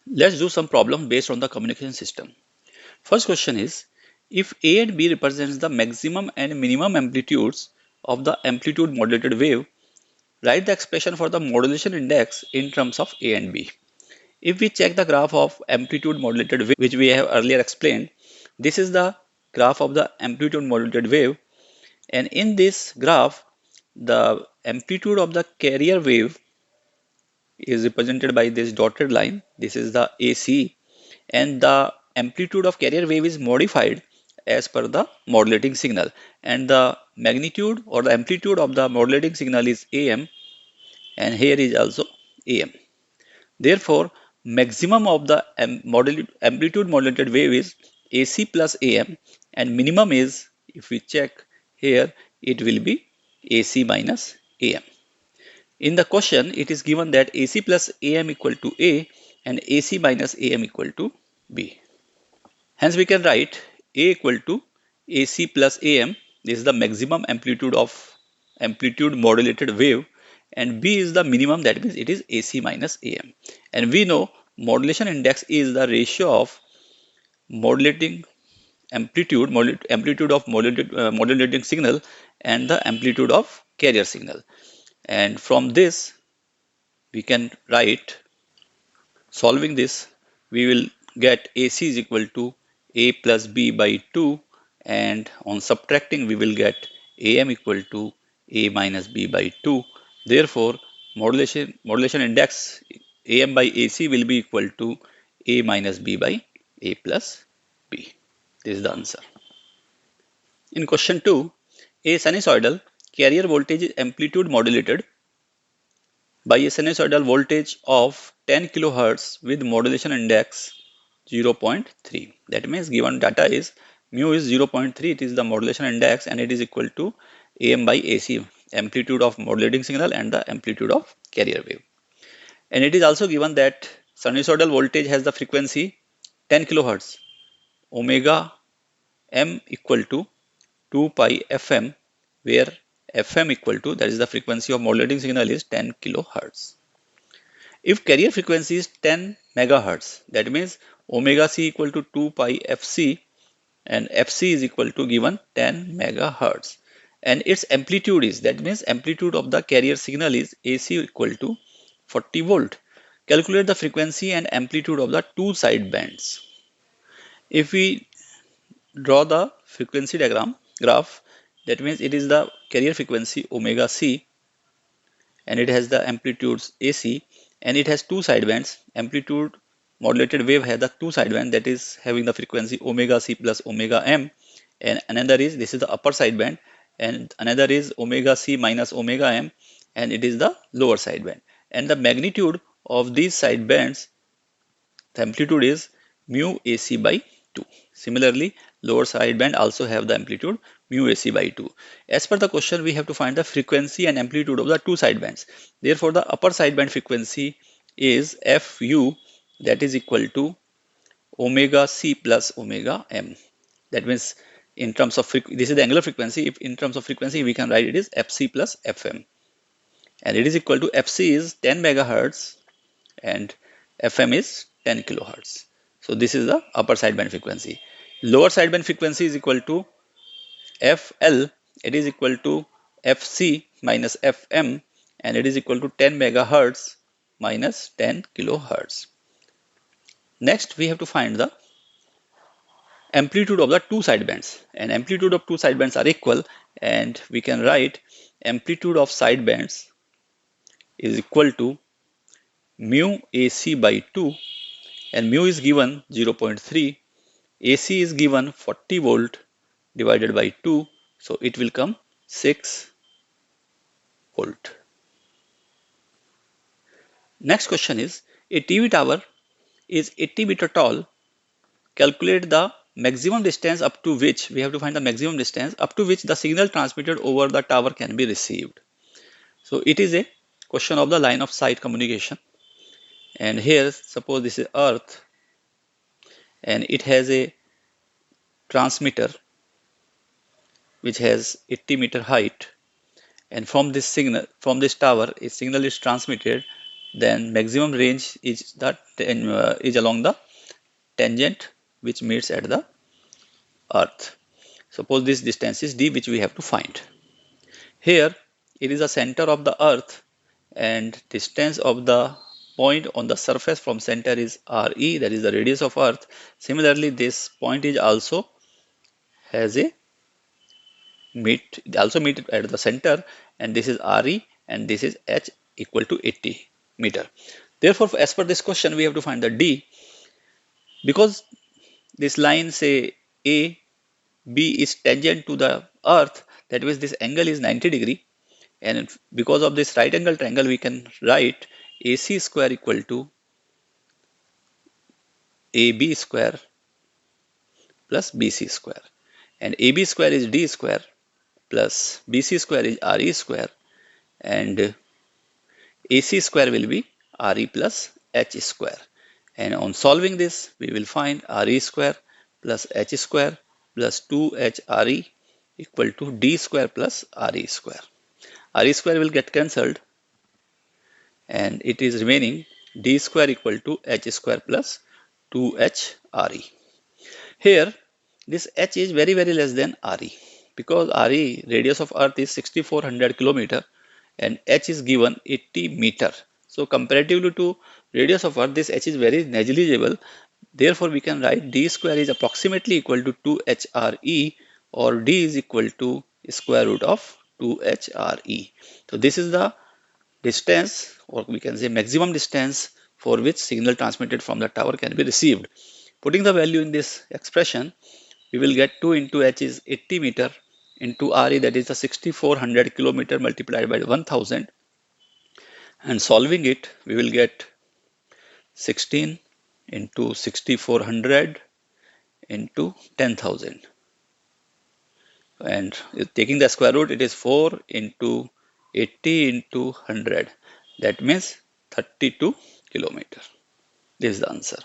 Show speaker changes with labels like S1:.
S1: Let's do some problem based on the communication system. First question is, if A and B represents the maximum and minimum amplitudes of the amplitude modulated wave, write the expression for the modulation index in terms of A and B. If we check the graph of amplitude modulated wave, which we have earlier explained, this is the graph of the amplitude modulated wave, and in this graph, the amplitude of the carrier wave is represented by this dotted line. This is the AC, and the amplitude of carrier wave is modified as per the modulating signal, and the magnitude or the amplitude of the modulating signal is AM, and here is also AM. Therefore, maximum of the amplitude modulated wave is AC plus AM, and minimum is, if we check here, it will be AC minus AM. In the question, it is given that AC plus AM equal to A and AC minus AM equal to B. Hence, we can write A equal to AC plus AM. This is the maximum amplitude of amplitude modulated wave, and B is the minimum, that means it is AC minus AM. And we know modulation index is the ratio of modulating amplitude of modulating signal and the amplitude of carrier signal. And from this, we can write, solving this, we will get AC is equal to A plus B by 2, and on subtracting, we will get AM equal to A minus B by 2. Therefore, modulation index AM by AC will be equal to A minus B by A plus B. This is the answer. In question 2, a sinusoidal carrier voltage is amplitude modulated by a sinusoidal voltage of 10 kHz with modulation index 0.3. That means given data is mu is 0.3, it is the modulation index, and it is equal to AM by AC, amplitude of modulating signal and the amplitude of carrier wave. And it is also given that sinusoidal voltage has the frequency 10 kHz, omega m equal to 2 pi fm, where fm equal to, that is the frequency of modulating signal, is 10 kHz. If carrier frequency is 10 megahertz, that means omega c equal to 2 pi fc, and fc is equal to given 10 megahertz, and its amplitude is, that means amplitude of the carrier signal is AC equal to 40 volt. Calculate the frequency and amplitude of the two side bands. If we draw the frequency diagram graph, that means it is the carrier frequency omega c, and it has the amplitudes AC, and it has two sidebands. Amplitude modulated wave has the two sideband, that is having the frequency omega c plus omega m, and another is, this is the upper sideband, and another is omega c minus omega m, and it is the lower sideband. And the magnitude of these sidebands, the amplitude is mu AC by 2. Similarly, lower sideband also have the amplitude mu AC by 2. As per the question, we have to find the frequency and amplitude of the two sidebands. Therefore, the upper sideband frequency is Fu, that is equal to omega c plus omega m. That means in terms of this is the angular frequency. If in terms of frequency, we can write it is Fc plus Fm, and it is equal to Fc is 10 megahertz and Fm is 10 kilohertz. So this is the upper sideband frequency. Lower sideband frequency is equal to Fl, it is equal to Fc minus Fm, and it is equal to 10 megahertz minus 10 kilohertz. Next, we have to find the amplitude of the two sidebands, and amplitude of two sidebands are equal, and we can write amplitude of sidebands is equal to mu AC by 2, and mu is given 0.3, AC is given 40 volt divided by 2, so it will come 6 volt. Next question is, a TV tower is 80 meter tall. Calculate the maximum distance up to which, we have to find the maximum distance up to which the signal transmitted over the tower can be received. So it is a question of the line of sight communication. And here, suppose this is Earth, and it has a transmitter which has 80 meter height, and from this tower, a signal is transmitted then maximum range is is along the tangent which meets at the earth. Suppose this distance is d, which we have to find. Here it is the center of the earth, and distance of the point on the surface from center is re, that is the radius of earth. Similarly, this point is also has a meet at the center, and this is re and this is h equal to 80 meter. Therefore, as per this question, we have to find the d. Because this line say a b is tangent to the earth, that means this angle is 90 degree, and because of this right angle triangle we can write AC square equal to AB square plus BC square, and AB square is D square plus BC square is RE square, and AC square will be RE plus H square. And on solving this, we will find RE square plus H square plus 2HRE equal to D square plus RE square. RE square will get cancelled, and it is remaining D square equal to H square plus 2HRE. Here, this H is very less than RE, because RE, radius of earth, is 6400 kilometer and H is given 80 meter. So comparatively to radius of earth, this H is very negligible. Therefore, we can write D square is approximately equal to 2HRE, or D is equal to square root of 2HRE. So this is the distance, or we can say maximum distance, for which signal transmitted from the tower can be received. Putting the value in this expression, we will get 2 into h is 80 meter into re, that is the 6400 kilometer multiplied by 1000, and solving it we will get 16 into 6400 into 10,000, and taking the square root, it is 4 into 80 into 100, that means 32 kilometer. This is the answer.